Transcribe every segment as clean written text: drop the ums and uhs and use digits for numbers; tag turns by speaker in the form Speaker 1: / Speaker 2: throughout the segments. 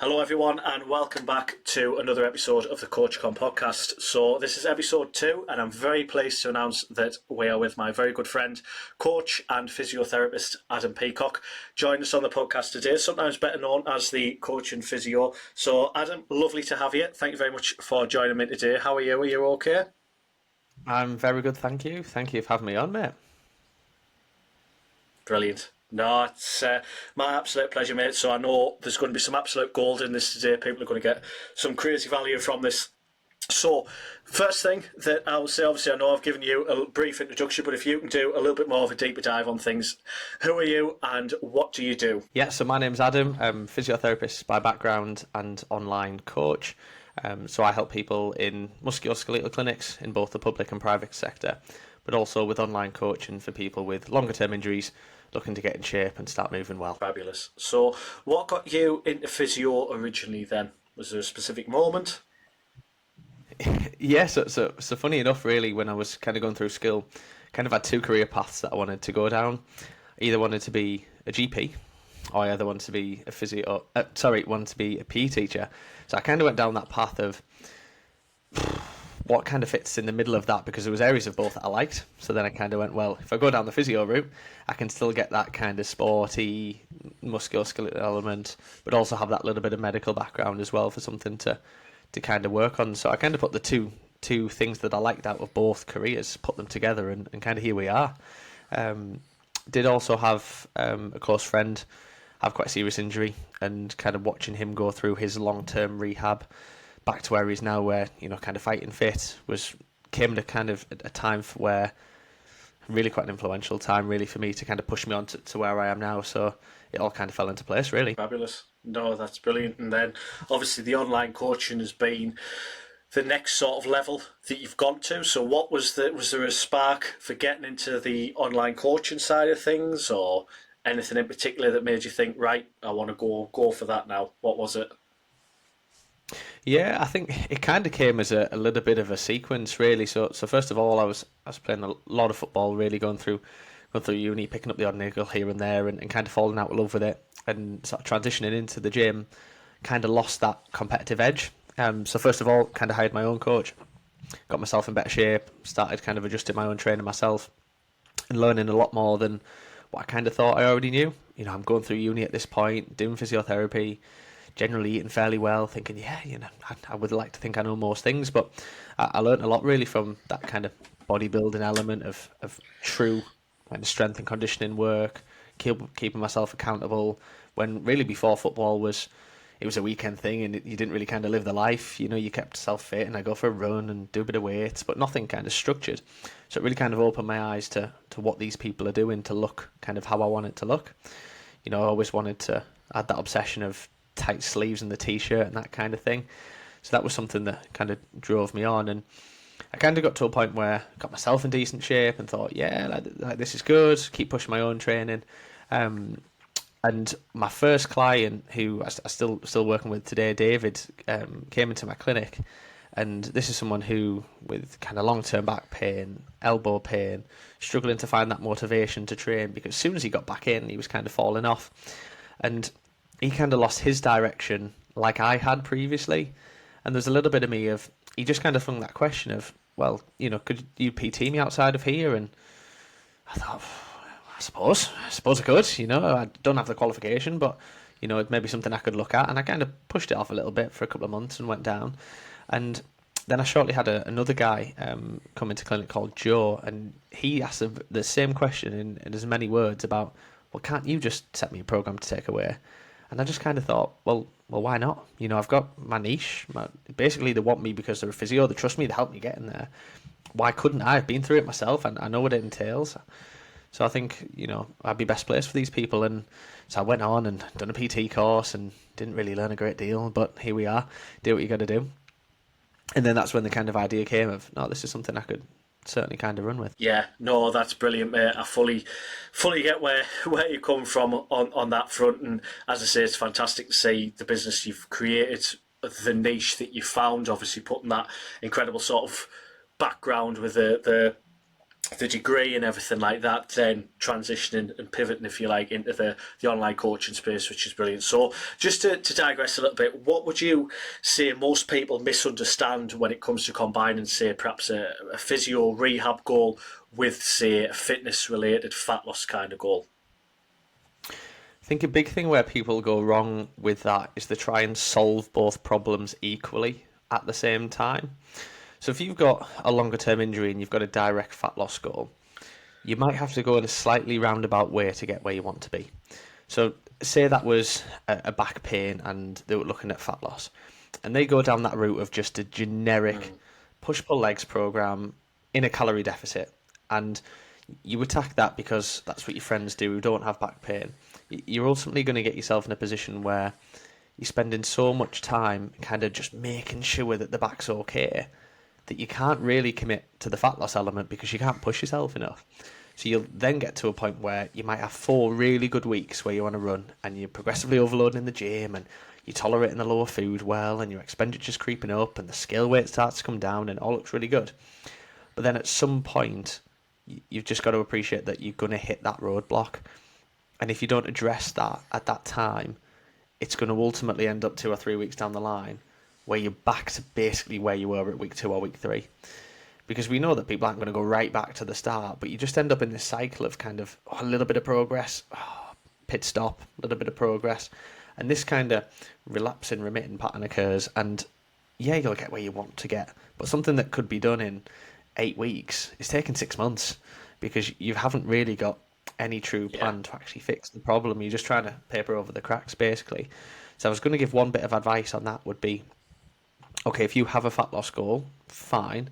Speaker 1: Hello everyone and welcome back to another episode of the CoachCon podcast. So this is episode 2 and I'm very pleased to announce that we are with my very good friend, coach and physiotherapist Adam Peacock. Join us on the podcast today, sometimes better known as the coach and physio. So Adam, lovely to have you. Thank you very much for joining me today. How are you? Are you okay?
Speaker 2: I'm very good, thank you. Thank you for having me on, mate.
Speaker 1: Brilliant. No, it's my absolute pleasure, mate. So I know there's going to be some absolute gold in this today. People are going to get some crazy value from this. So, first thing that I'll say, obviously, I know I've given you a brief introduction, but if you can do a little bit more of a deeper dive on things, who are you and what do you do?
Speaker 2: Yeah, so my name's Adam. I'm a physiotherapist by background and online coach. So I help people in musculoskeletal clinics in both the public and private sector, but also with online coaching for people with longer term injuries looking to get in shape and start moving well.
Speaker 1: Fabulous. So, what got you into physio originally then? Was there a specific moment?
Speaker 2: Yeah, so funny enough, really, when I was kind of going through school, kind of had two career paths that I wanted to go down. I either wanted to be a GP, or I either wanted to be wanted to be a PE teacher. So I kind of went down that path of what kind of fits in the middle of that, because there was areas of both that I liked. So then I kind of went, well, if I go down the physio route, I can still get that kind of sporty musculoskeletal element, but also have that little bit of medical background as well for something to kind of work on. So I kind of put the two things that I liked out of both careers, put them together, and kind of here we are. Did also have a close friend have quite a serious injury, and kind of watching him go through his long-term rehab back to where he's now, where, you know, kind of fighting fit, came to kind of a time where really quite an influential time really for me to kind of push me on to where I am now. So it all kind of fell into place, really.
Speaker 1: Fabulous. No, that's brilliant. And then obviously the online coaching has been the next sort of level that you've gone to. So what was there a spark for getting into the online coaching side of things, or anything in particular that made you think, right, I want to go for that now? What was it?
Speaker 2: Yeah, I think it kind of came as a little bit of a sequence, really. So first of all, I was playing a lot of football, really going through uni, picking up the odd nickel here and there, and kind of falling out of love with it, and sort of transitioning into the gym, kind of lost that competitive edge. So first of all, kind of hired my own coach, got myself in better shape, started kind of adjusting my own training myself, and learning a lot more than what I kind of thought I already knew. You know, I'm going through uni at this point, doing physiotherapy, generally eating fairly well, thinking, yeah, you know, I would like to think I know most things, but I learned a lot really from that kind of bodybuilding element of true kind of strength and conditioning work, keeping myself accountable, when really before football it was a weekend thing, and you didn't really kind of live the life. You know, you kept yourself fit, and I go for a run and do a bit of weights, but nothing kind of structured. So it really kind of opened my eyes to what these people are doing to look kind of how I want it to look. You know, I always wanted to add that obsession of tight sleeves and the t-shirt and that kind of thing. So that was something that kind of drove me on, and I kind of got to a point where I got myself in decent shape and thought, yeah, like this is good, keep pushing my own training. And my first client, who I'm still working with today, David, came into my clinic, and this is someone who, with kind of long-term back pain, elbow pain, struggling to find that motivation to train, because as soon as he got back in, he was kind of falling off, and he kind of lost his direction like I had previously. And there's a little bit of me of, he just kind of flung that question of, well, you know, could you PT me outside of here? And I thought, I suppose I could. You know, I don't have the qualification, but, you know, it may be something I could look at. And I kind of pushed it off a little bit for a couple of months and went down. And then I shortly had another guy come into clinic called Joe, and he asked the same question in as many words about, well, can't you just set me a program to take away? And I just kind of thought, well, why not? You know, I've got my niche. Basically, they want me because they're a physio. They trust me to help me get in there. Why couldn't I? I've been through it myself, and I know what it entails. So I think, you know, I'd be best placed for these people. And so I went on and done a PT course and didn't really learn a great deal. But here we are. Do what you got to do. And then that's when the kind of idea came of, no, this is something I could certainly kind of run with.
Speaker 1: Yeah, no, that's brilliant, mate. I fully get where you come from on that front, and as I say, it's fantastic to see the business you've created, the niche that you found. Obviously, putting that incredible sort of background with the the degree and everything like that, then transitioning and pivoting, if you like, into the online coaching space, which is brilliant. So just to digress a little bit, what would you say most people misunderstand when it comes to combining, say, perhaps a physio rehab goal with, say, a fitness related fat loss kind of goal?
Speaker 2: I think a big thing where people go wrong with that is they try and solve both problems equally at the same time. So if you've got a longer term injury and you've got a direct fat loss goal, you might have to go in a slightly roundabout way to get where you want to be. So say that was a back pain and they were looking at fat loss, and they go down that route of just a generic push-pull legs program in a calorie deficit, and you attack that because that's what your friends do who don't have back pain. You're ultimately going to get yourself in a position where you're spending so much time kind of just making sure that the back's okay that you can't really commit to the fat loss element because you can't push yourself enough. So you'll then get to a point where you might have 4 really good weeks where you want to run and you're progressively overloading in the gym and you're tolerating the lower food well and your expenditure's creeping up and the scale weight starts to come down and it all looks really good. But then at some point, you've just got to appreciate that you're going to hit that roadblock. And if you don't address that at that time, it's going to ultimately end up 2 or 3 weeks down the line where you're back to basically where you were at week 2 or week 3. Because we know that people aren't going to go right back to the start, but you just end up in this cycle of kind of a little bit of progress, pit stop, a little bit of progress. And this kind of relapsing, remitting pattern occurs. And yeah, you'll get where you want to get. But something that could be done in 8 weeks is taking 6 months because you haven't really got any true plan to actually fix the problem. You're just trying to paper over the cracks, basically. So I was going to give one bit of advice on that would be, okay, if you have a fat loss goal, fine.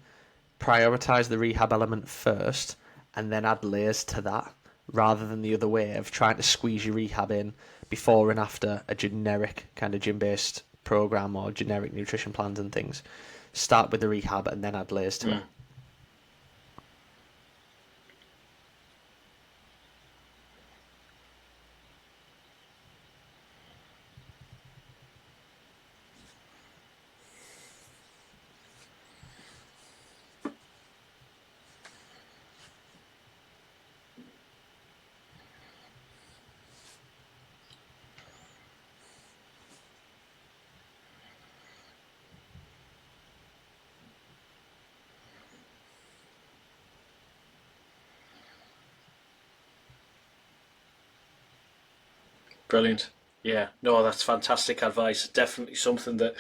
Speaker 2: Prioritize the rehab element first and then add layers to that rather than the other way of trying to squeeze your rehab in before and after a generic kind of gym-based program or generic nutrition plans and things. Start with the rehab and then add layers to it.
Speaker 1: Brilliant. Yeah, no, that's fantastic advice. Definitely something that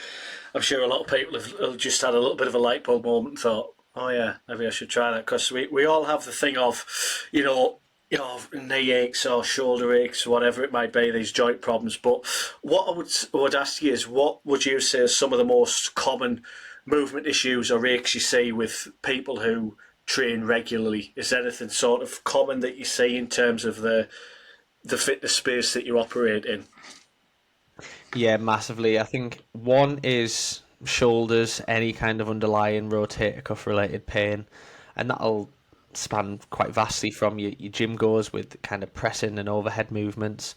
Speaker 1: I'm sure a lot of people have just had a little bit of a light bulb moment and thought, oh yeah, maybe I should try that, because we all have the thing of, knee aches or shoulder aches, whatever it might be, these joint problems. But what I would ask you is, what would you say are some of the most common movement issues or aches you see with people who train regularly? Is there anything sort of common that you see in terms of the fitness space that you operate in?
Speaker 2: Yeah, massively. I think one is shoulders, any kind of underlying rotator cuff related pain, and that'll span quite vastly from your gym goers with kind of pressing and overhead movements,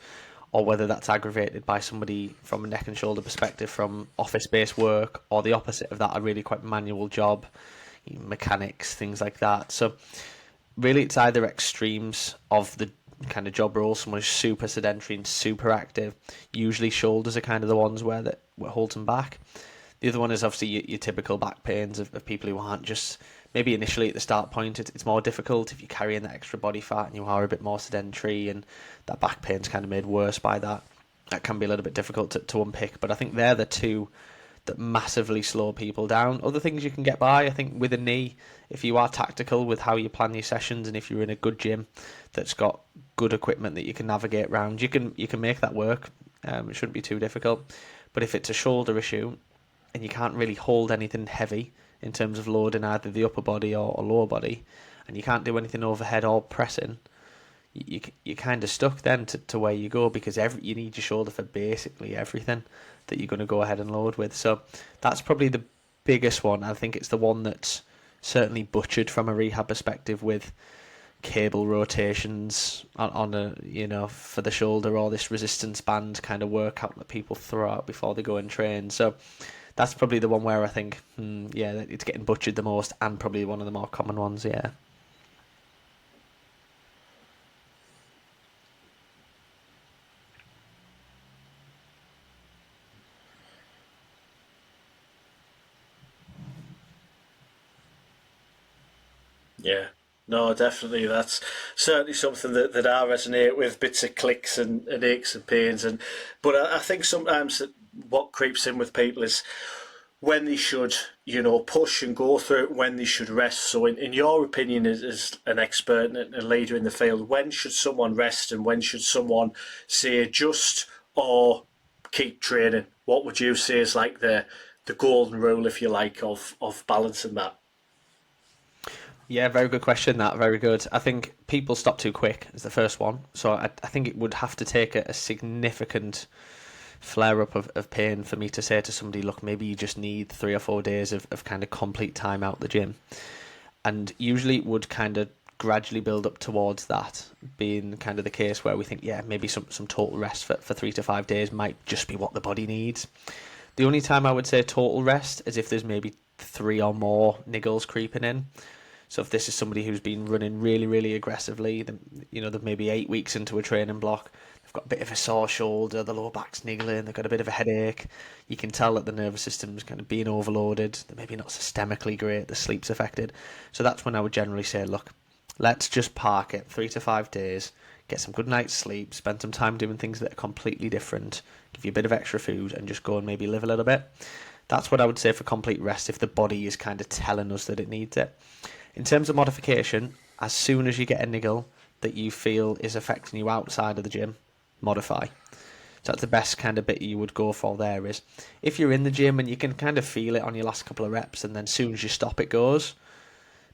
Speaker 2: or whether that's aggravated by somebody from a neck and shoulder perspective from office-based work, or the opposite of that, a really quite manual job, mechanics, things like that. So really it's either extremes of the kind of job role, someone who's super sedentary and super active. Usually shoulders are kind of the ones where that holds them back. The other one is obviously your typical back pains of people who aren't just, maybe initially at the start point it's more difficult if you're carrying that extra body fat and you are a bit more sedentary, and that back pain's kind of made worse by that. That can be a little bit difficult to unpick, but I think they're the two that massively slow people down. Other things you can get by, I think, with a knee, if you are tactical with how you plan your sessions and if you're in a good gym that's got good equipment that you can navigate around, you can make that work. It shouldn't be too difficult. But if it's a shoulder issue and you can't really hold anything heavy in terms of loading either the upper body or lower body, and you can't do anything overhead or pressing, you're kind of stuck then to where you go, because you need your shoulder for basically everything that you're going to go ahead and load with. So that's probably the biggest one. I think it's the one that's certainly butchered from a rehab perspective, with cable rotations on a for the shoulder, or this resistance band kind of workout that people throw out before they go and train. So that's probably the one where I think it's getting butchered the most, and probably one of the more common ones. Yeah.
Speaker 1: Yeah. No, definitely. That's certainly something that I resonate with, bits of clicks and aches and pains. But I think sometimes what creeps in with people is when they should, push and go through it, when they should rest. So in your opinion, as an expert and a leader in the field, when should someone rest and when should someone say adjust or keep training? What would you say is like the golden rule, if you like, of balancing that?
Speaker 2: Yeah, very good question. That very good. I think people stop too quick is the first one. So I think it would have to take a significant flare up of pain for me to say to somebody, look, maybe you just need 3 or 4 days of kind of complete time out the gym. And usually it would kind of gradually build up towards that being kind of the case where we think, yeah, maybe some total rest for 3 to 5 days might just be what the body needs. The only time I would say total rest is if there's maybe 3 or more niggles creeping in. So if this is somebody who's been running really, really aggressively, then, they're maybe 8 weeks into a training block, they've got a bit of a sore shoulder, the lower back's niggling, they've got a bit of a headache. You can tell that the nervous system's kind of being overloaded. They're maybe not systemically great. The sleep's affected. So that's when I would generally say, look, let's just park it 3 to 5 days, get some good night's sleep, spend some time doing things that are completely different, give you a bit of extra food, and just go and maybe live a little bit. That's what I would say for complete rest if the body is kind of telling us that it needs it. In terms of modification, as soon as you get a niggle that you feel is affecting you outside of the gym, modify. So that's the best kind of bit you would go for there is, if you're in the gym and you can kind of feel it on your last couple of reps and then as soon as you stop it goes,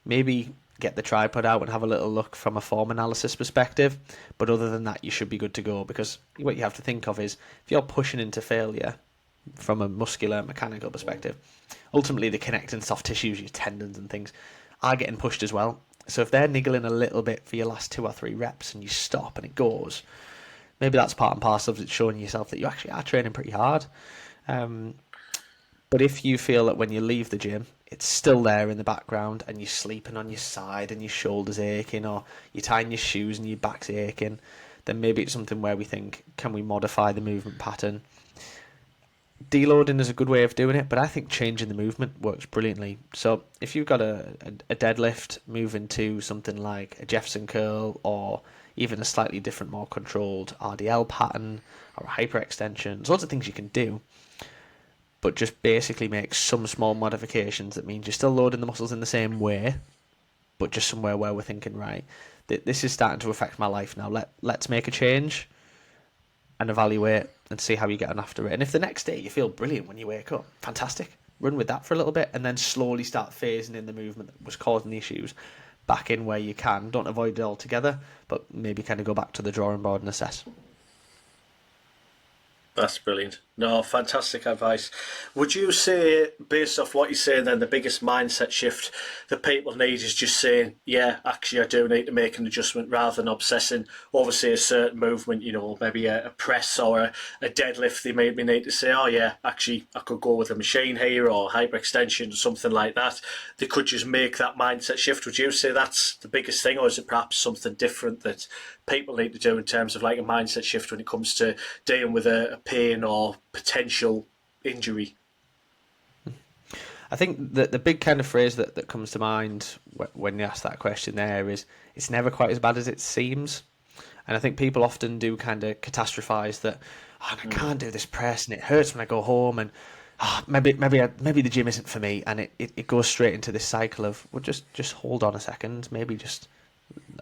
Speaker 2: maybe get the tripod out and have a little look from a form analysis perspective. But other than that, you should be good to go, because what you have to think of is, if you're pushing into failure from a muscular, mechanical perspective, ultimately the connecting soft tissues, your tendons and things, are getting pushed as well. So if they're niggling a little bit for your last 2 or 3 reps and you stop and it goes, maybe that's part and parcel of it showing yourself that you actually are training pretty hard. But if you feel that when you leave the gym, it's still there in the background and you're sleeping on your side and your shoulders aching, or you're tying your shoes and your back's aching, then maybe it's something where we think, can we modify the movement pattern? Deloading is a good way of doing it, but I think changing the movement works brilliantly. So if you've got a deadlift, move into something like a Jefferson curl, or even a slightly different, more controlled RDL pattern, or a hyperextension. There's lots of things you can do, but just basically make some small modifications that means you're still loading the muscles in the same way, but just somewhere where we're thinking, right, this is starting to affect my life now. Let's make a change and evaluate and see how you get on after it. And if the next day you feel brilliant when you wake up, fantastic. Run with that for a little bit and then slowly start phasing in the movement that was causing the issues back in where you can. Don't avoid it altogether, but maybe kind of go back to the drawing board and assess.
Speaker 1: That's brilliant. No, fantastic advice. Would you say, based off what you're saying, then the biggest mindset shift that people need is just saying, yeah, actually, I do need to make an adjustment, rather than obsessing over, say, a certain movement, maybe a press or a deadlift? They maybe need to say, oh, yeah, actually, I could go with a machine here or hyperextension or something like that. They could just make that mindset shift. Would you say that's the biggest thing, or is it perhaps something different that people need to do in terms of like a mindset shift when it comes to dealing with a pain or potential injury?
Speaker 2: I think that the big kind of phrase that comes to mind when you ask that question there is, it's never quite as bad as it seems. And I think people often do kind of catastrophize that, oh, I can't do this press and it hurts when I go home, and maybe the gym isn't for me, and it goes straight into this cycle of, well, just hold on a second, maybe just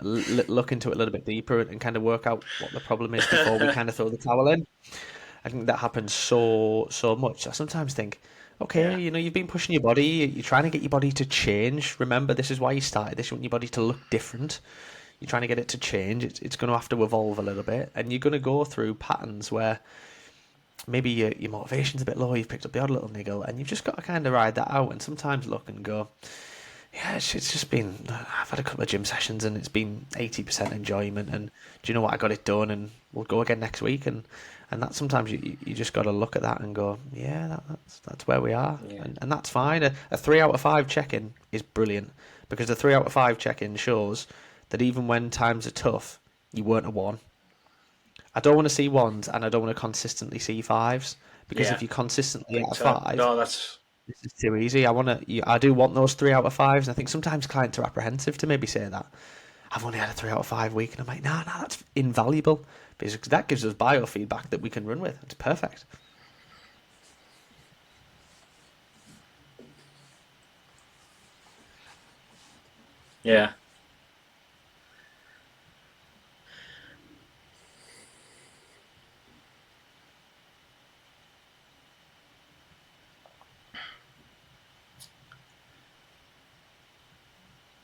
Speaker 2: look into it a little bit deeper and kind of work out what the problem is before we kind of throw the towel in. I think that happens so much. I sometimes think, okay,
Speaker 1: Yeah.
Speaker 2: you've been pushing your body, you're trying to get your body to change. Remember, this is why you started this. You want your body to look different. You're trying to get it to change. It's going to have to evolve a little bit, and you're going to go through patterns where maybe your motivation's a bit low, you've picked up the odd little niggle, and you've just got to kind of ride that out and sometimes look and go, yeah, it's just been, I've had a couple of gym sessions and it's been 80% enjoyment, and do you know what, I got it done, and we'll go again next week. And that sometimes you just got to look at that and go, yeah, that's where we are.
Speaker 1: Yeah.
Speaker 2: And that's fine. A 3 out of 5 check-in is brilliant, because the 3 out of 5 check-in shows that even when times are tough, you weren't a 1. I don't want to see 1s, and I don't want to consistently see 5s, because
Speaker 1: Yeah.
Speaker 2: if you're consistently
Speaker 1: Big
Speaker 2: at a
Speaker 1: time.
Speaker 2: 5,
Speaker 1: No, that's
Speaker 2: this is too easy. I do want those 3 out of 5s. And I think sometimes clients are apprehensive to maybe say that. I've only had a 3 out of 5 week, and I'm like, nah, that's invaluable because that gives us biofeedback that we can run with. It's perfect.
Speaker 1: Yeah,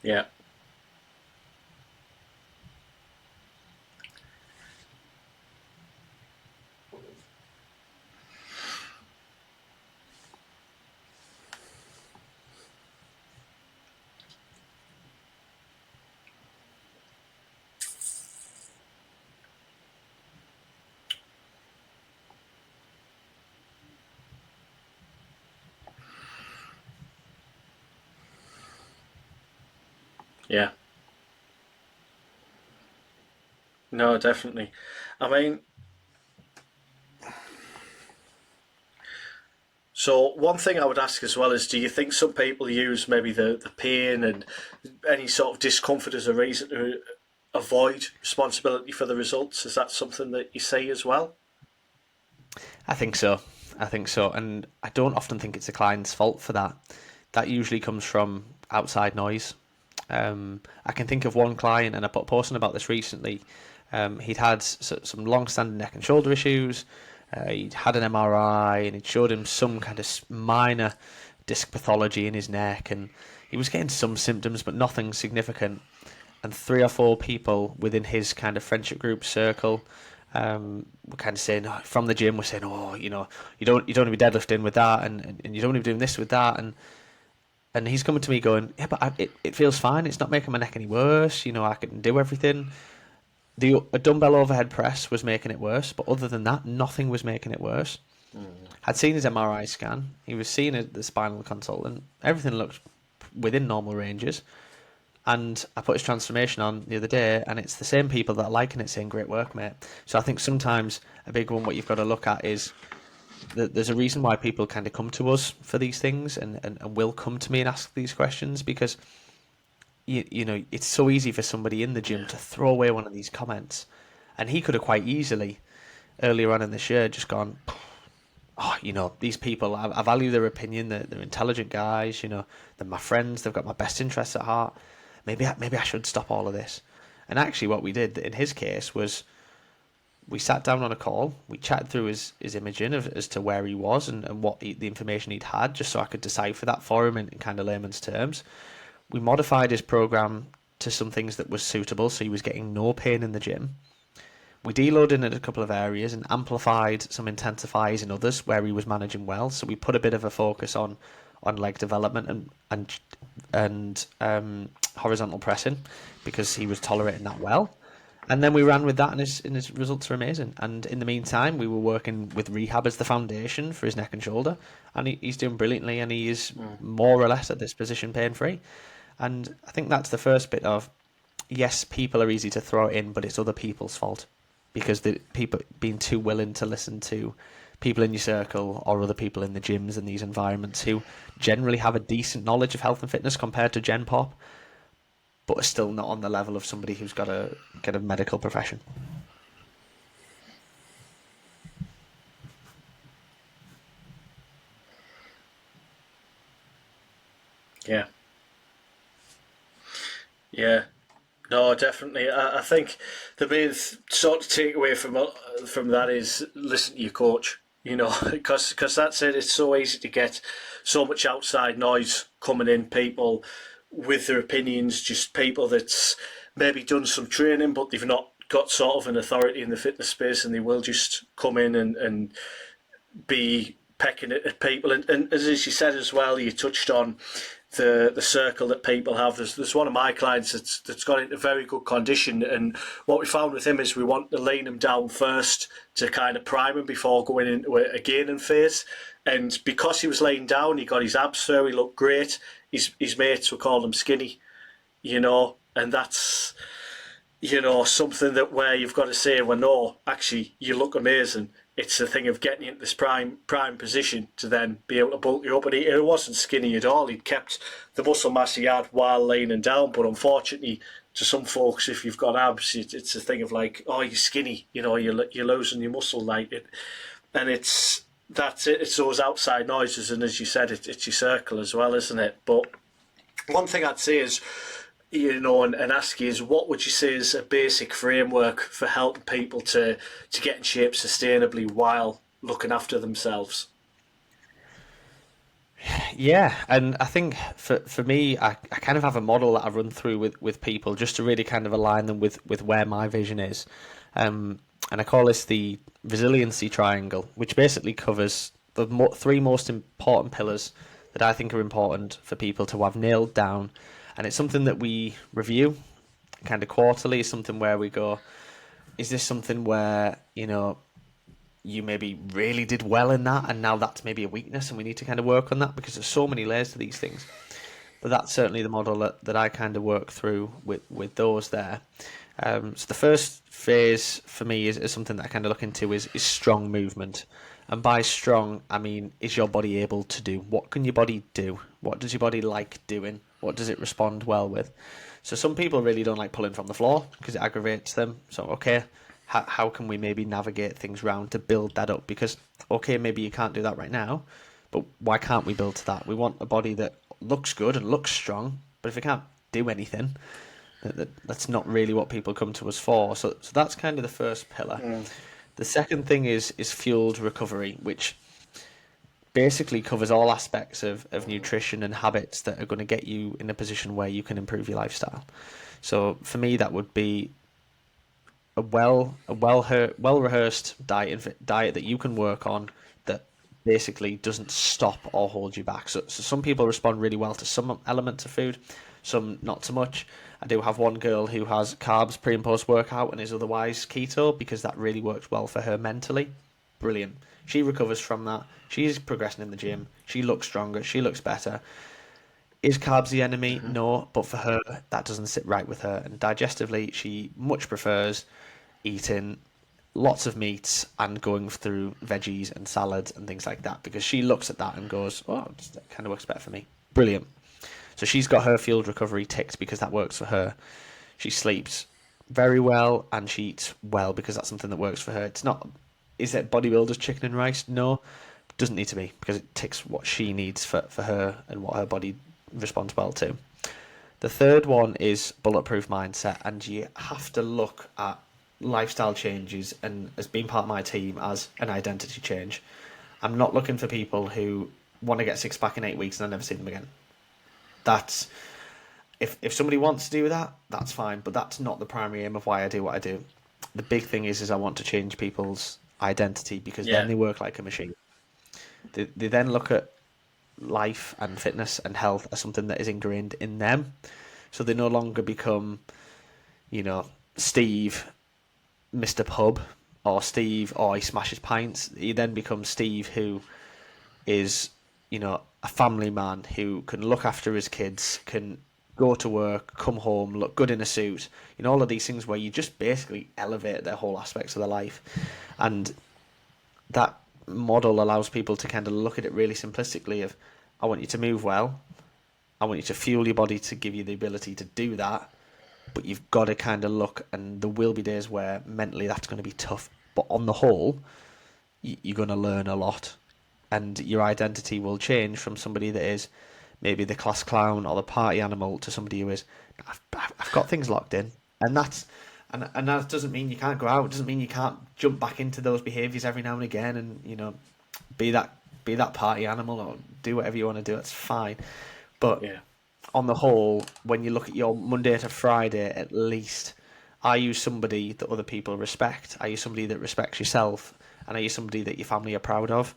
Speaker 1: yeah, yeah. No, definitely. I mean, so one thing I would ask as well is, do you think some people use maybe the pain and any sort of discomfort as a reason to avoid responsibility for the results? Is that something that you see as well?
Speaker 2: I think so. I think so. And I don't often think it's the client's fault for that. That usually comes from outside noise. I can think of one client, and I put a post about this recently. He'd had some long-standing neck and shoulder issues. He'd had an MRI, and it showed him some kind of minor disc pathology in his neck, and he was getting some symptoms, but nothing significant. And 3 or 4 people within his kind of friendship group circle were kind of saying from the gym, we're saying, oh, you don't want to be deadlifting with that, and you don't want to be doing this with that, and he's coming to me going, yeah, but it feels fine. It's not making my neck any worse. I can do everything. A dumbbell overhead press was making it worse, but other than that, nothing was making it worse. I'd seen his MRI scan. He was seeing the spinal consultant. Everything looked within normal ranges. And I put his transformation on the other day, and it's the same people that are liking it saying, great work, mate. So I think sometimes a big one, what you've got to look at is that there's a reason why people kind of come to us for these things and will come to me and ask these questions because it's so easy for somebody in the gym
Speaker 1: Yeah,
Speaker 2: to throw away one of these comments, and he could have quite easily earlier on in this year just gone, oh, these people, I value their opinion. They're intelligent guys. They're my friends. They've got my best interests at heart. Maybe I should stop all of this. And actually, what we did in his case was we sat down on a call. We chatted through his imaging as to where he was and the information he'd had, just so I could decipher that for him in kind of layman's terms. We modified his program to some things that was suitable, so he was getting no pain in the gym. We deloaded in a couple of areas and amplified some intensifiers in others where he was managing well. So we put a bit of a focus on leg development and horizontal pressing because he was tolerating that well. And then we ran with that, and his results are amazing. And in the meantime, we were working with rehab as the foundation for his neck and shoulder, and he's doing brilliantly, and he is more or less at this position pain free. And I think that's the first bit of yes, people are easy to throw in, but it's other people's fault because the people being too willing to listen to people in your circle or other people in the gyms and these environments who generally have a decent knowledge of health and fitness compared to Gen Pop, but are still not on the level of somebody who's got a get a medical profession.
Speaker 1: yeah, yeah. No, definitely. I think the main sort of takeaway from that is listen to your coach. Because that's it. It's so easy to get so much outside noise coming in. People with their opinions, just people that's maybe done some training, but they've not got sort of an authority in the fitness space, and they will just come in and be pecking at people. And as you said as well, you touched on the circle that people have. There's one of my clients that's got into very good condition, and what we found with him is we want to lean him down first to kind of prime him before going into a gaining phase. And because he was laying down, he got his abs through, he looked great. His mates were calling him skinny, and that's something that where you've got to say, well, no, actually, you look amazing. it's the thing of getting into this prime position to then be able to bulk you up. And he wasn't skinny at all. He'd kept the muscle mass he had while laying down. But unfortunately, to some folks, if you've got abs, it's a thing of like, oh, you're skinny, you're losing your muscle, like it, and that's it. It's those outside noises, and as you said, it's your circle as well, isn't it? But one thing I'd say is, and ask you is, what would you say is a basic framework for helping people to get in shape sustainably while looking after themselves?
Speaker 2: Yeah, and I think for me, I kind of have a model that I run through with people just to really kind of align them with where my vision is. And I call this the resiliency triangle, which basically covers the three most important pillars that I think are important for people to have nailed down. And it's something that we review kind of quarterly, something where we go, is this something where, you maybe really did well in that, and now that's maybe a weakness, and we need to kind of work on that, because there's so many layers to these things. But that's certainly the model that I kind of work through with those there. So the first phase for me is something that I kind of look into is strong movement. And by strong, I mean, is your body able to do? What can your body do? What does your body like doing? What does it respond well with? So some people really don't like pulling from the floor because it aggravates them. So, okay, how can we maybe navigate things round to build that up? Because, okay, maybe you can't do that right now, but why can't we build to that? We want a body that looks good and looks strong, but if it can't do anything, that's not really what people come to us for. So that's kind of the first pillar. Mm. The second thing is fueled recovery, which basically covers all aspects of nutrition and habits that are going to get you in a position where you can improve your lifestyle. So for me, that would be a well rehearsed diet that you can work on that basically doesn't stop or hold you back. So some people respond really well to some elements of food, some not so much. I do have one girl who has carbs pre and post workout and is otherwise keto because that really works well for her mentally. Brilliant. She recovers from that. She's progressing in the gym. She looks stronger. She looks better. Is carbs the enemy? Mm-hmm. No, but for her, that doesn't sit right with her. And digestively, she much prefers eating lots of meats and going through veggies and salads and things like that because she looks at that and goes, oh, that kind of works better for me. Brilliant. So she's got her field recovery ticked because that works for her. She sleeps very well and she eats well because that's something that works for her. It's not, is it bodybuilder's chicken and rice? No, doesn't need to be because it ticks what she needs for her and what her body responds well to. The third one is bulletproof mindset, and you have to look at lifestyle changes and as being part of my team as an identity change. I'm not looking for people who want to get six pack in 8 weeks and I never see them again. That's if somebody wants to do that, that's fine, but that's not the primary aim of why I do what I do. The big thing is I want to change people's identity because then they work like a machine. They then look at life and fitness and health as something that is ingrained in them. So they no longer become, Steve, Mr. Pub, or Steve, he smashes pints. He then becomes Steve, who is, a family man who can look after his kids, can go to work, come home, look good in a suit. All of these things where you just basically elevate their whole aspects of their life. And that model allows people to kind of look at it really simplistically of, I want you to move well. I want you to fuel your body to give you the ability to do that. But you've got to kind of look, and there will be days where mentally that's going to be tough. But on the whole, you're going to learn a lot. And your identity will change from somebody that is maybe the class clown or the party animal to somebody who is, I've got things locked in. And that doesn't mean you can't go out. It doesn't mean you can't jump back into those behaviours every now and again and, be that party animal or do whatever you want to do. It's fine. But on the whole, when you look at your Monday to Friday, at least, are you somebody that other people respect? Are you somebody that respects yourself? And are you somebody that your family are proud of?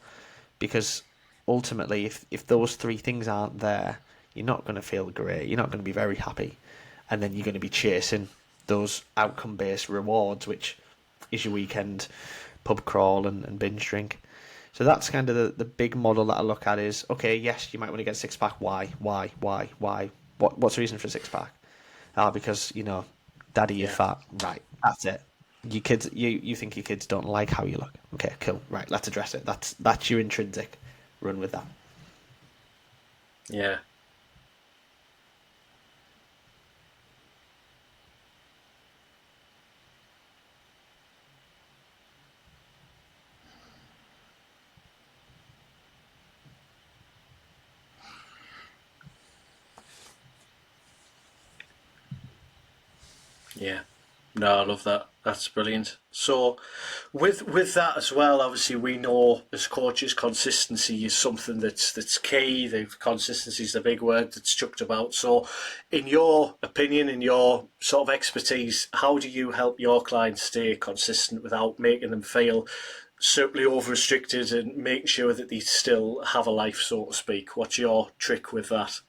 Speaker 2: Because ultimately, if those three things aren't there, you're not going to feel great. You're not going to be very happy. And then you're going to be chasing those outcome-based rewards, which is your weekend pub crawl and binge drink. So that's kind of the big model that I look at is, okay, yes, you might want to get a six-pack. Why? What's the reason for a six-pack? Because, daddy, you're fat. Right, that's it. your kids, you think your kids don't like how you look. Okay, cool. Right, let's address it. That's your intrinsic. Run with that.
Speaker 1: Yeah. Yeah. No, I love that. That's brilliant. So, with that as well, obviously we know as coaches, consistency is something that's key. The consistency is the big word that's chucked about. So, in your opinion, in your sort of expertise, how do you help your clients stay consistent without making them feel simply over restricted and making sure that they still have a life, so to speak? What's your trick with that?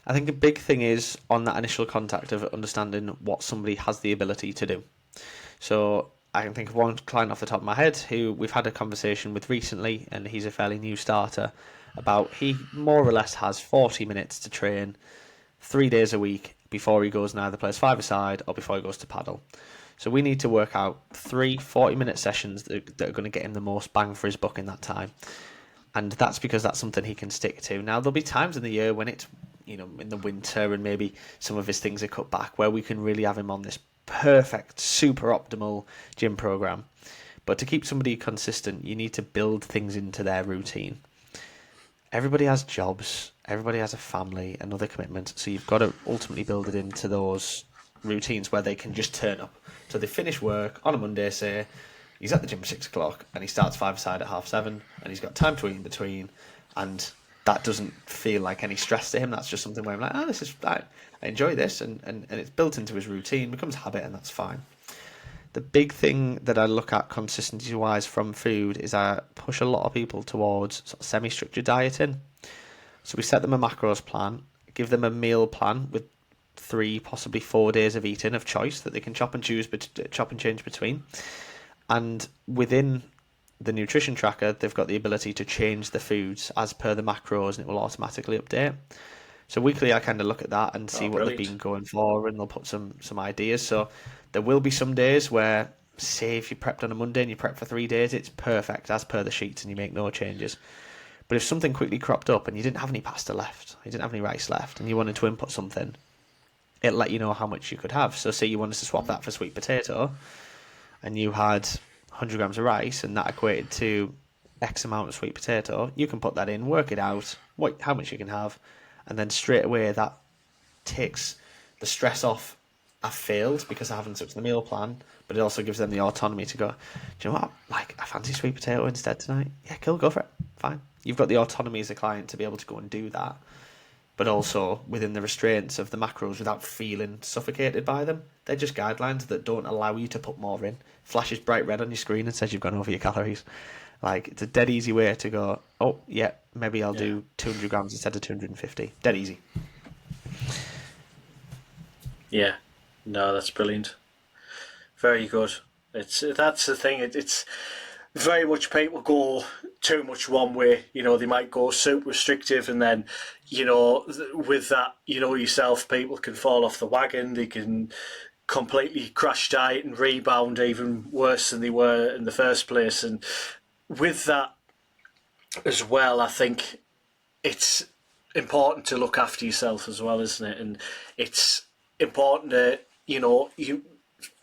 Speaker 2: I think a big thing is on that initial contact of understanding what somebody has the ability to do. So I can think of one client off the top of my head who we've had a conversation with recently, and he's a fairly new starter, about he more or less has 40 minutes to train 3 days a week before he goes and either plays five-a-side or before he goes to paddle. So we need to work out 40-minute sessions that are going to get him the most bang for his buck in that time. And that's because that's something he can stick to. Now, there'll be times in the year when it's, in the winter and maybe some of his things are cut back where we can really have him on this perfect, super optimal gym program. But to keep somebody consistent, you need to build things into their routine. Everybody has jobs, everybody has a family and other commitments, so you've got to ultimately build it into those routines where they can just turn up. So they finish work on a Monday, say, he's at the gym at 6 o'clock and he starts five-a-side at 7:30 and he's got time to eat in between, and that doesn't feel like any stress to him. That's just something where I'm like, I enjoy this, and it's built into his routine, becomes habit, and that's fine. The big thing that I look at consistency-wise from food is I push a lot of people towards sort of semi-structured dieting. So we set them a macros plan, give them a meal plan with 3, possibly 4 days of eating of choice that they can chop and change between. And within the nutrition tracker, they've got the ability to change the foods as per the macros, and it will automatically update. So weekly, I kind of look at that and see what they've been going for, and they'll put some ideas. So there will be some days where, say, if you prepped on a Monday and you prep for 3 days, it's perfect as per the sheets, and you make no changes. But if something quickly cropped up and you didn't have any pasta left, you didn't have any rice left, and you wanted to input something, it'll let you know how much you could have. So say you wanted to swap that for sweet potato, and you had 100 grams of rice, and that equated to X amount of sweet potato, you can put that in, work it out, how much you can have, and then straight away that takes the stress off. I failed because I haven't stuck to the meal plan, but it also gives them the autonomy to go, do you know what, like, I fancy sweet potato instead tonight. Yeah, cool, go for it, fine. You've got the autonomy as a client to be able to go and do that, but also within the restraints of the macros without feeling suffocated by them. They're just guidelines that don't allow you to put more in. Flashes bright red on your screen and says you've gone over your calories. Like, it's a dead easy way to go, oh, yeah, maybe I'll do 200 grams instead of 250. Dead easy.
Speaker 1: Yeah. No, that's brilliant. Very good. That's the thing. It's very much people go too much one way. They might go super restrictive, and then with that, yourself, people can fall off the wagon. They can completely crash diet and rebound even worse than they were in the first place. And with that as well, I think it's important to look after yourself as well, isn't it? And it's important that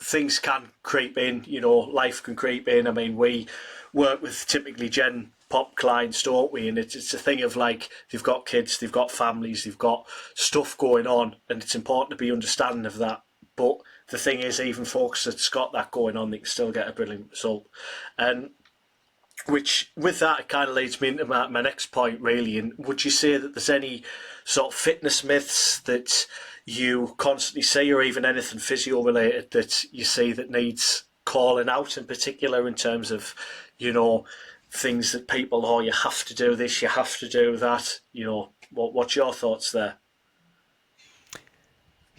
Speaker 1: things can creep in. Life can creep in. I mean, we work with typically Gen Pop clients, don't we? And it's a thing of, like, they've got kids, they've got families, they've got stuff going on, and it's important to be understanding of that. But the thing is, even folks that's got that going on, they can still get a brilliant result. And which, with that, it kind of leads me into my next point, really. And would you say that there's any sort of fitness myths that you constantly see, or even anything physio related that you see that needs calling out in particular, in terms of, things that people, oh, you have to do this, you have to do that? What's your thoughts there?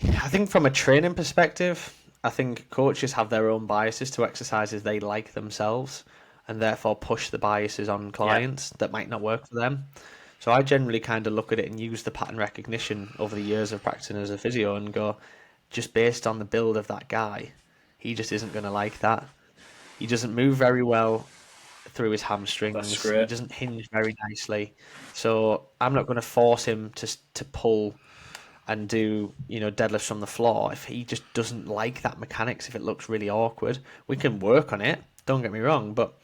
Speaker 2: I think from a training perspective, I think coaches have their own biases to exercises they like themselves, and therefore push the biases on clients that might not work for them. So I generally kind of look at it and use the pattern recognition over the years of practicing as a physio and go, just based on the build of that guy, he just isn't going to like that. He doesn't move very well through his
Speaker 1: That's
Speaker 2: hamstrings. He
Speaker 1: great.
Speaker 2: doesn't hinge very nicely. So I'm not going to force him to pull and do deadlifts from the floor if he just doesn't like that mechanics. If it looks really awkward, we can work on it. Don't get me wrong, but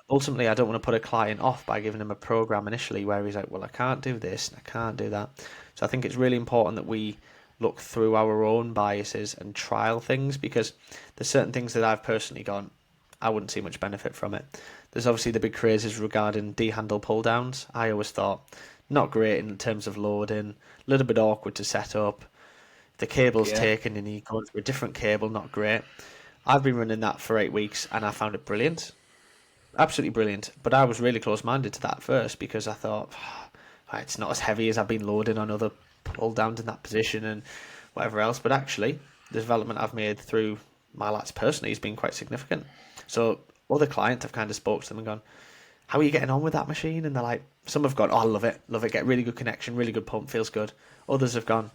Speaker 2: ultimately, I don't want to put a client off by giving him a program initially where he's like, well, I can't do this, I can't do that. So I think it's really important that we look through our own biases and trial things, because there's certain things that I've personally gone, I wouldn't see much benefit from it. There's obviously the big crazes regarding D-handle pull downs. I always thought not great in terms of loading, a little bit awkward to set up. The cable's taken and you go for a different cable, not great. I've been running that for 8 weeks and I found it brilliant. Absolutely brilliant. But I was really close-minded to that at first because I thought, it's not as heavy as I've been loading on other pull downs in that position and whatever else. But actually, the development I've made through my lats personally has been quite significant. So other clients have kind of spoke to them and gone, how are you getting on with that machine? And they're like, some have gone, oh, I love it, get really good connection, really good pump, feels good. Others have gone,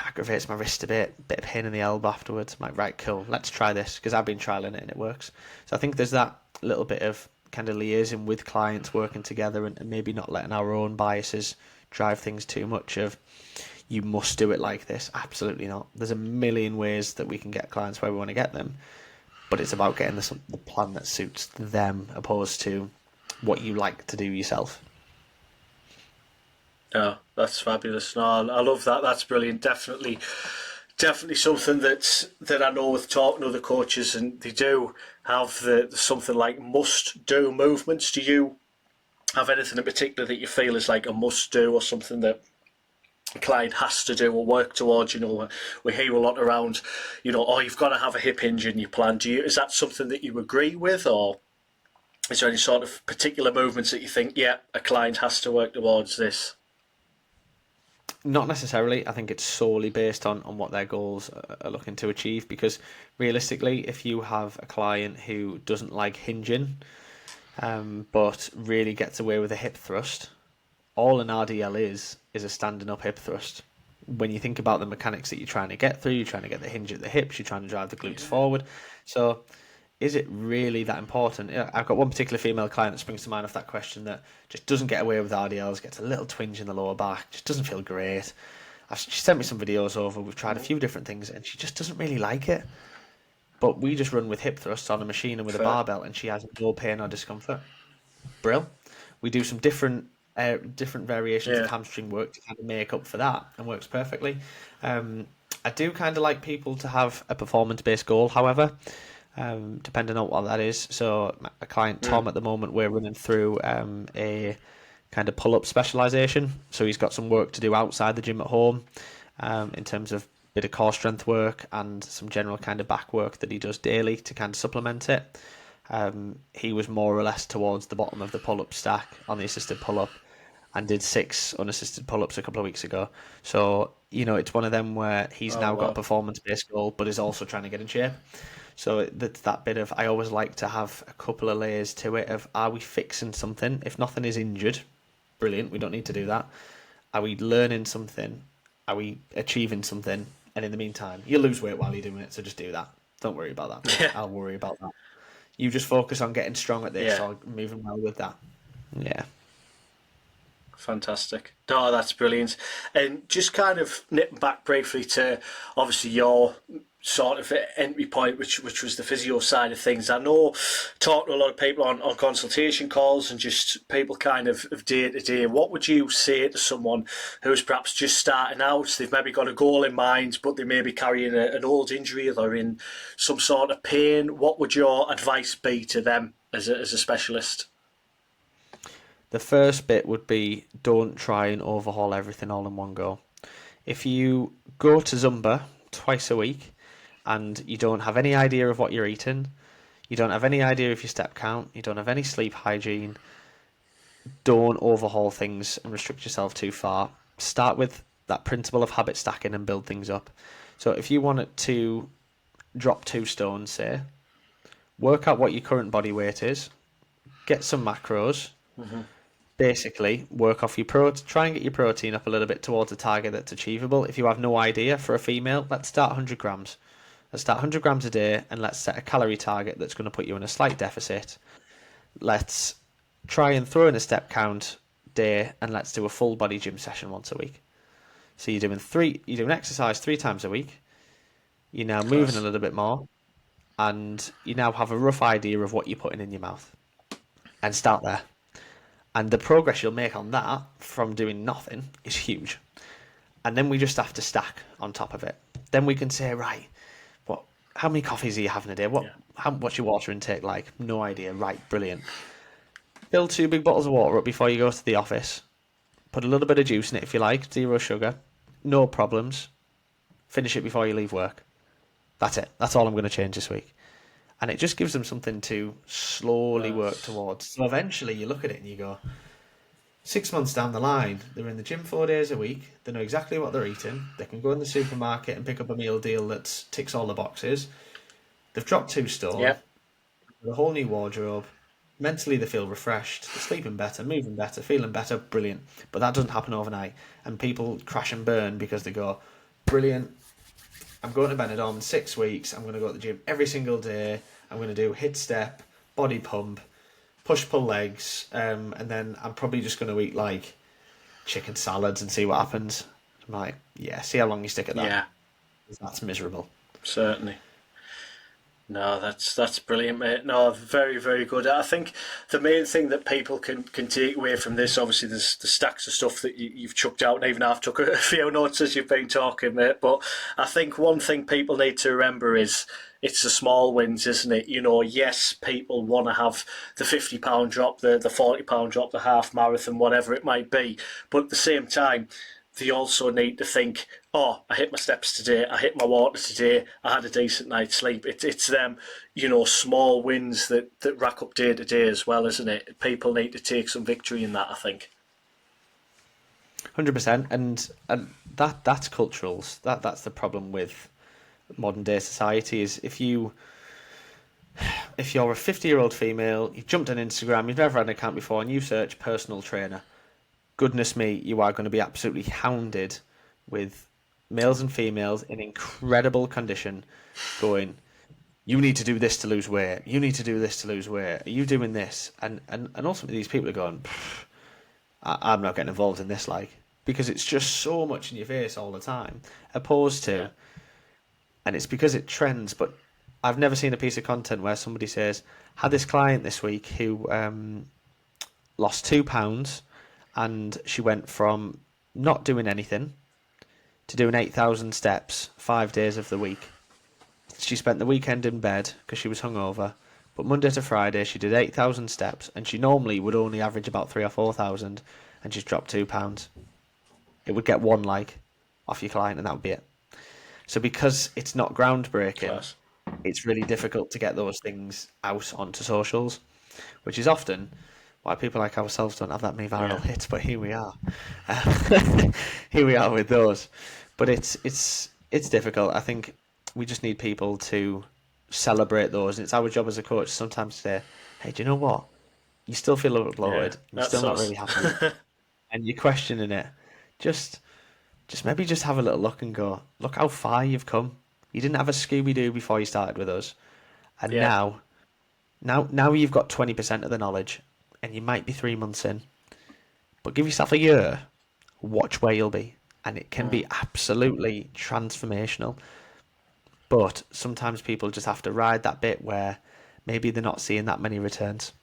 Speaker 2: aggravates my wrist a bit of pain in the elbow afterwards. I'm like, right, cool, let's try this, because I've been trialing it and it works. So I think there's that little bit of kind of liaising with clients, working together, and maybe not letting our own biases drive things too much of, you must do it like this. Absolutely not. There's a million ways that we can get clients where we want to get them, but it's about getting the plan that suits them opposed to what you like to do yourself.
Speaker 1: Oh, that's fabulous. No, I love that. That's brilliant. Definitely something that I know with talking to other coaches, and they do have the something like must do movements. Do you have anything in particular that you feel is like a must do, or something that a client has to do or work towards? We hear a lot around, oh, you've got to have a hip hinge in your plan. Is that something that you agree with, or is there any sort of particular movements that you think, yeah, a client has to work towards this?
Speaker 2: Not necessarily. I think it's solely based on what their goals are looking to achieve, because realistically, if you have a client who doesn't like hinging, but really gets away with a hip thrust, all an RDL is a standing up hip thrust. When you think about the mechanics that you're trying to get through, you're trying to get the hinge at the hips, you're trying to drive the glutes forward. So is it really that important? I've got one particular female client that springs to mind off that question that just doesn't get away with RDLs, gets a little twinge in the lower back, just doesn't feel great. She sent me some videos over, we've tried a few different things, and she just doesn't really like it. But we just run with hip thrusts on a machine and with a barbell, and she has no pain or discomfort. Brill. We do some different variations of hamstring work to kind of make up for that, and works perfectly. I do kind of like people to have a performance-based goal, however, depending on what that is. So a client, Tom, at the moment, we're running through a kind of pull-up specialisation. So he's got some work to do outside the gym at home, in terms of bit of core strength work and some general kind of back work that he does daily to kind of supplement it. He was more or less towards the bottom of the pull-up stack on the assisted pull-up and did 6 unassisted pull-ups a couple of weeks ago. So, it's one of them where he's got a performance-based goal, but is also trying to get in shape. So that's that bit of, I always like to have a couple of layers to it of, are we fixing something? If nothing is injured, brilliant, we don't need to do that. Are we learning something? Are we achieving something? And in the meantime, you lose weight while you're doing it, so just do that. Don't worry about that.
Speaker 1: Yeah.
Speaker 2: I'll worry about that. You just focus on getting strong at this or moving well with that. Yeah.
Speaker 1: Fantastic. No, that's brilliant. And just kind of nipping back briefly to obviously your sort of entry point, which was the physio side of things. I know talking to a lot of people on consultation calls and just people kind of day to day, what would you say to someone who's perhaps just starting out? They've maybe got a goal in mind, but they may be carrying an old injury, or they're in some sort of pain. What would your advice be to them as a specialist?
Speaker 2: The first bit would be, don't try and overhaul everything all in one go. If you go to Zumba twice a week and you don't have any idea of what you're eating, you don't have any idea of your step count, you don't have any sleep hygiene, don't overhaul things and restrict yourself too far. Start with that principle of habit stacking and build things up. So if you wanted to drop 2 stones, say, work out what your current body weight is, get some macros, basically work off your try and get your protein up a little bit towards a target that's achievable. If you have no idea for a female, let's start 100 grams. Let's start 100 grams a day, and let's set a calorie target that's going to put you in a slight deficit. Let's try and throw in a step count day, and let's do a full body gym session once a week. So you're doing exercise 3 times a week. You're now moving a little bit more, and you now have a rough idea of what you're putting in your mouth. And start there. And the progress you'll make on that from doing nothing is huge. And then we just have to stack on top of it. Then we can say, right, how many coffees are you having a day? What's your water intake like? No idea. Right, brilliant. Fill 2 big bottles of water up before you go to the office. Put a little bit of juice in it if you like, 0 sugar. No problems. Finish it before you leave work. That's it. That's all I'm going to change this week. And it just gives them something to slowly work towards. So eventually you look at it and you go, 6 months down the line, they're in the gym 4 days a week. They know exactly what they're eating. They can go in the supermarket and pick up a meal deal that ticks all the boxes. They've dropped 2 stone.
Speaker 1: Yep.
Speaker 2: A whole new wardrobe. Mentally they feel refreshed. They're sleeping better, moving better, feeling better. Brilliant. But that doesn't happen overnight. And people crash and burn because they go, brilliant. I'm going to Benidorm in 6 weeks. I'm going to go to the gym every single day. I'm going to do hit step, body pump, push-pull legs, and then I'm probably just going to eat like chicken salads and see what happens. I'm like, yeah, see how long you stick at that.
Speaker 1: Yeah.
Speaker 2: That's miserable.
Speaker 1: Certainly. No, that's brilliant, mate. No, very, very good. I think the main thing that people can take away from this, obviously, there's the stacks of stuff that you've chucked out, and even I've took a few notes as you've been talking, mate. But I think one thing people need to remember is it's the small wins, isn't it? You know, yes, people want to have the £50 drop, the £40 drop, the half marathon, whatever it might be. But at the same time, they also need to think, oh, I hit my steps today, I hit my water today, I had a decent night's sleep. It's them, you know, small wins that rack up day to day as well, isn't it? People need to take some victory in that, I think.
Speaker 2: 100%, and that's culturals. That's the problem with modern day society is if you're a 50-year-old female, you've jumped on Instagram, you've never had an account before, and you search personal trainer, goodness me, you are going to be absolutely hounded with males and females in incredible condition going, you need to do this to lose weight, you need to do this to lose weight, are you doing this? And ultimately these people are going, I'm not getting involved in this, like, because it's just so much in your face all the time, opposed to, and it's because it trends, but I've never seen a piece of content where somebody says, had this client this week who lost £2, and she went from not doing anything to doing 8,000 steps 5 days of the week. She spent the weekend in bed because she was hungover, but Monday to Friday she did 8,000 steps, and she normally would only average about 3,000 or 4,000, and she's dropped £2. It would get 1 like off your client, and that would be it. So because it's not groundbreaking, it's really difficult to get those things out onto socials, which is often why people like ourselves don't have that many viral hits, but here we are. Here we are with those. But it's difficult. I think we just need people to celebrate those. And it's our job as a coach sometimes to say, hey, do you know what? You still feel a little bloated. You're still not really happy. And you're questioning it. Just maybe just have a little look and go, look how far you've come. You didn't have a Scooby-Doo before you started with us. And now you've got 20% of the knowledge. And you might be 3 months in, but give yourself a year, watch where you'll be, and it can be absolutely transformational. But sometimes people just have to ride that bit where maybe they're not seeing that many returns.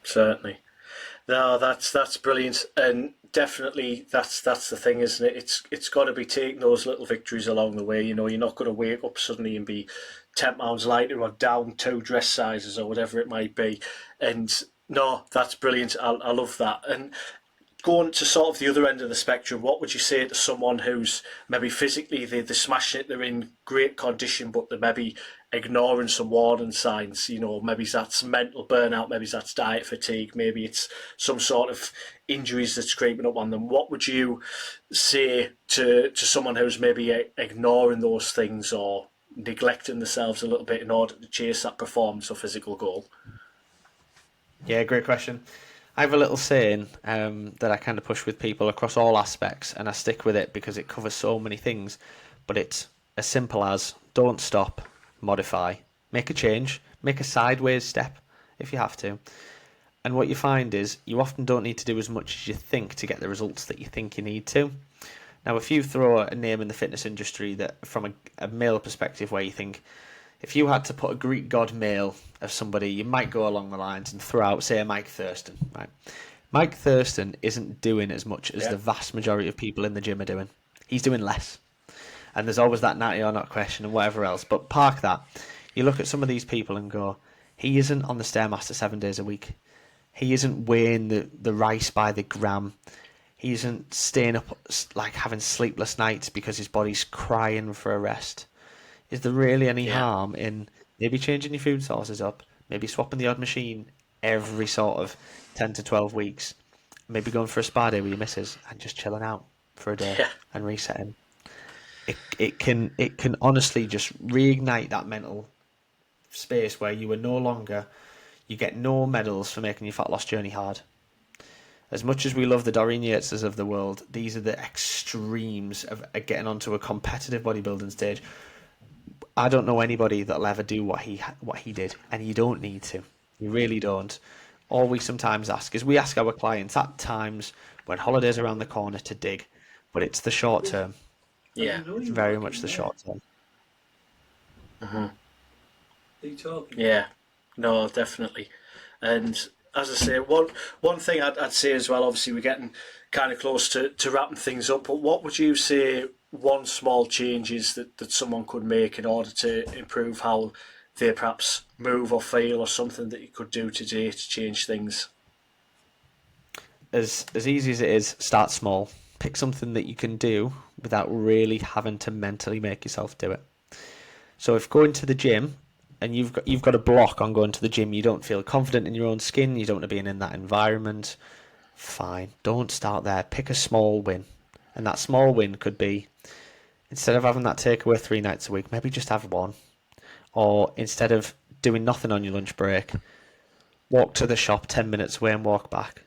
Speaker 1: Certainly. No, that's brilliant, and definitely that's the thing, isn't it? It's got to be taking those little victories along the way. You know, you're not going to wake up suddenly and be 10 pounds lighter or down 2 dress sizes or whatever it might be. And no, that's brilliant. I love that. And going to sort of the other end of the spectrum, what would you say to someone who's maybe physically they're smashing it, they're in great condition, but they're maybe ignoring some warning signs? You know, maybe that's mental burnout, maybe that's diet fatigue, maybe it's some sort of injuries that's creeping up on them. What would you say to someone who's maybe ignoring those things or neglecting themselves a little bit in order to chase that performance or physical goal?
Speaker 2: Yeah, great question. I have a little saying that I kind of push with people across all aspects, and I stick with it because it covers so many things. But it's as simple as don't stop, modify, make a change, make a sideways step if you have to. And what you find is you often don't need to do as much as you think to get the results that you think you need to. Now, if you throw a name in the fitness industry that, from a male perspective, where you think if you had to put a Greek god male of somebody, you might go along the lines and throw out, say, a Mike Thurston. Right? Mike Thurston isn't doing as much as the vast majority of people in the gym are doing. He's doing less. And there's always that natty or not question and whatever else. But park that. You look at some of these people and go, he isn't on the Stairmaster 7 days a week. He isn't weighing the rice by the gram. He isn't staying up, like having sleepless nights because his body's crying for a rest. Is there really any harm in maybe changing your food sources up, maybe swapping the odd machine every sort of 10 to 12 weeks, maybe going for a spa day with your missus and just chilling out for a day and resetting? It can honestly just reignite that mental space where you get no medals for making your fat loss journey hard. As much as we love the Doreen Yates's of the world, these are the extremes of getting onto a competitive bodybuilding stage. I don't know anybody that'll ever do what he did, and you don't need to. You really don't. All we sometimes ask is we ask our clients at times when holidays are around the corner to dig, but it's the short term.
Speaker 1: Yeah.
Speaker 2: It's very much the short term.
Speaker 1: Mm-hmm. Yeah. No, definitely. And as I say, one thing I'd say as well, obviously we're getting kind of close to wrapping things up, but what would you say one small change is that someone could make in order to improve how they perhaps move or feel, or something that you could do today to change things?
Speaker 2: As easy as it is, start small. Pick something that you can do without really having to mentally make yourself do it. So if going to the gym and you've got a block on going to the gym, you don't feel confident in your own skin, you don't want to be in that environment, fine. Don't start there. Pick a small win. And that small win could be, instead of having that takeaway 3 nights a week, maybe just have one. Or instead of doing nothing on your lunch break, walk to the shop 10 minutes away and walk back.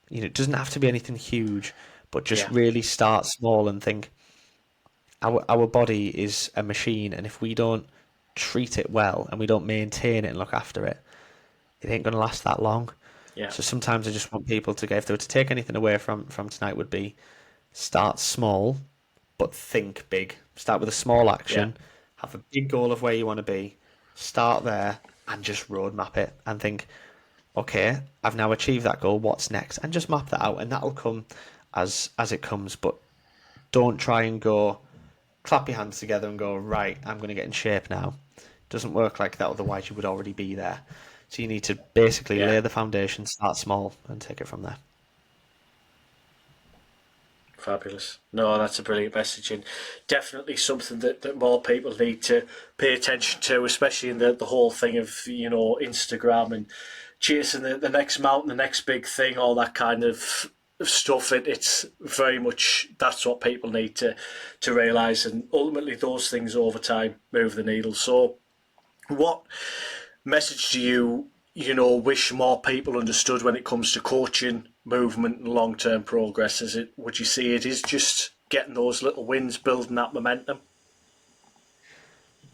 Speaker 2: It doesn't have to be anything huge, but just really start small and think, our body is a machine, and if we don't treat it well and we don't maintain it and look after it, it ain't going to last that long.
Speaker 1: Yeah.
Speaker 2: So sometimes I just want people to get, if they were to take anything away from tonight, would be start small, but think big. Start with a small action, have a big goal of where you want to be, start there and just roadmap it and think, okay, I've now achieved that goal, what's next? And just map that out, and that'll come as it comes. But don't try and go, clap your hands together and go, right, I'm going to get in shape now. It doesn't work like that, otherwise you would already be there. So you need to basically lay the foundation, start small, and take it from there.
Speaker 1: Fabulous. No, that's a brilliant message, and definitely something that more people need to pay attention to, especially in the whole thing of, Instagram and chasing the next mountain, the next big thing, all that kind of stuff. It's very much, that's what people need to realise, and ultimately those things over time move the needle. So what message do you wish more people understood when it comes to coaching, movement and long-term progress? Would you say it is just getting those little wins, building that momentum?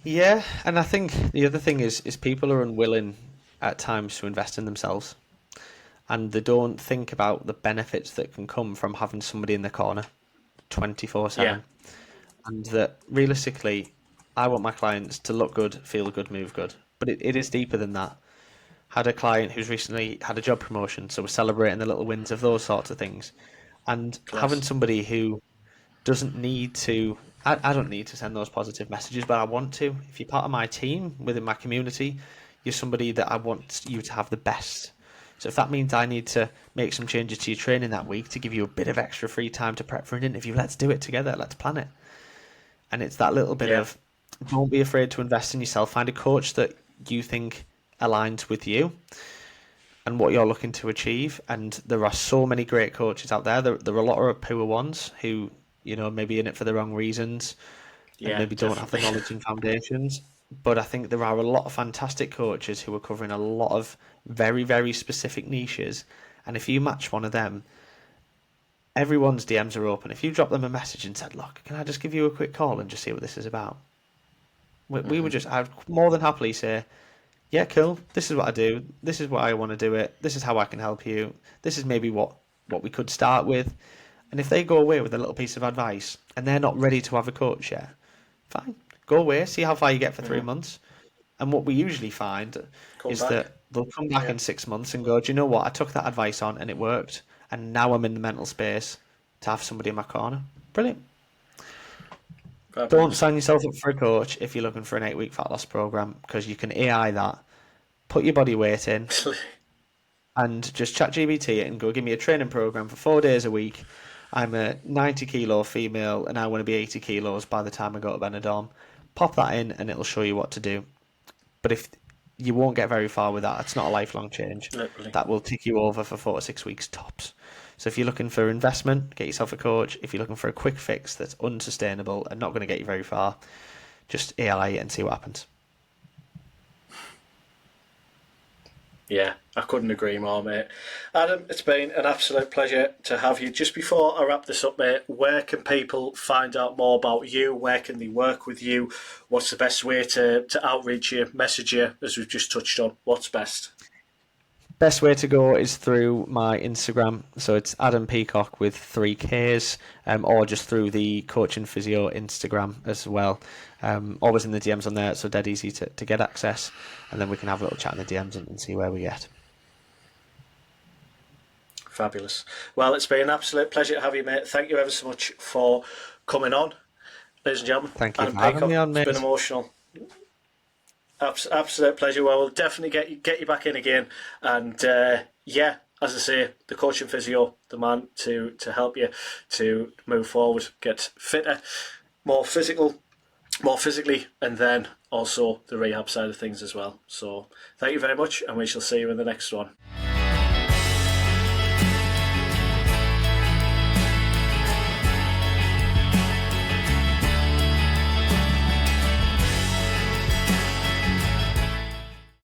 Speaker 2: Yeah, and I think the other thing is people are unwilling at times to invest in themselves, and they don't think about the benefits that can come from having somebody in the corner 24/7. And that realistically, I want my clients to look good, feel good, move good. But it is deeper than that. Had a client who's recently had a job promotion, so we're celebrating the little wins of those sorts of things. And having somebody who doesn't need to, I don't need to send those positive messages, but I want to. If you're part of my team within my community, you're somebody that I want you to have the best. So if that means I need to make some changes to your training that week to give you a bit of extra free time to prep for an interview, let's do it together. Let's plan it. And it's that little bit of, don't be afraid to invest in yourself. Find a coach that you think aligns with you and what you're looking to achieve. And there are so many great coaches out there. There are a lot of poor ones who, maybe in it for the wrong reasons and maybe don't have the knowledge and foundations. but I think there are a lot of fantastic coaches who are covering a lot of very, very specific niches. And if you match one of them, everyone's DMs are open. If you drop them a message and said, look, can I just give you a quick call and just see what this is about? We would I'd more than happily say, yeah, cool, this is what I do, this is why I want to do it, this is how I can help you, this is maybe what we could start with. And if they go away with a little piece of advice and they're not ready to have a coach yet, fine, go away, see how far you get for 3 months. And what we usually find is that they'll come back in 6 months and go, do you know what, I took that advice on and it worked, and now I'm in the mental space to have somebody in my corner. Brilliant. Don't sign yourself up for a coach if you're looking for an 8-week fat loss program, because you can AI that, put your body weight in, and just chat GBT it and go, give me a training program for 4 days a week. I'm a 90 kilo female and I want to be 80 kilos by the time I go to Benidorm. Pop that in and it'll show you what to do. But if you won't get very far with that, it's not a lifelong change.
Speaker 1: Literally.
Speaker 2: That will tick you over for 4 to 6 weeks tops. So if you're looking for investment, get yourself a coach. If you're looking for a quick fix that's unsustainable and not going to get you very far, just AI it and see what happens.
Speaker 1: Yeah, I couldn't agree more, mate. Adam, it's been an absolute pleasure to have you. Just before I wrap this up, mate, where can people find out more about you? Where can they work with you? What's the best way to outreach you, message you, as we've just touched on? What's best?
Speaker 2: Best way to go is through my Instagram. So it's Adam Peacock with 3 Ks, or just through the Coach and Physio Instagram as well. Always in the DMs on there, so dead easy to get access. And then we can have a little chat in the DMs and see where we get.
Speaker 1: Fabulous. Well, it's been an absolute pleasure to have you, mate. Thank you ever so much for coming on, ladies and gentlemen.
Speaker 2: Thank you
Speaker 1: Adam
Speaker 2: for having me on, mate.
Speaker 1: It's been emotional. Absolute pleasure. Well, we'll definitely get you back in again. And yeah, as I say, the coach and physio, the man to help you to move forward, get fitter, more physically, and then also the rehab side of things as well. So thank you very much, and we shall see you in the next one.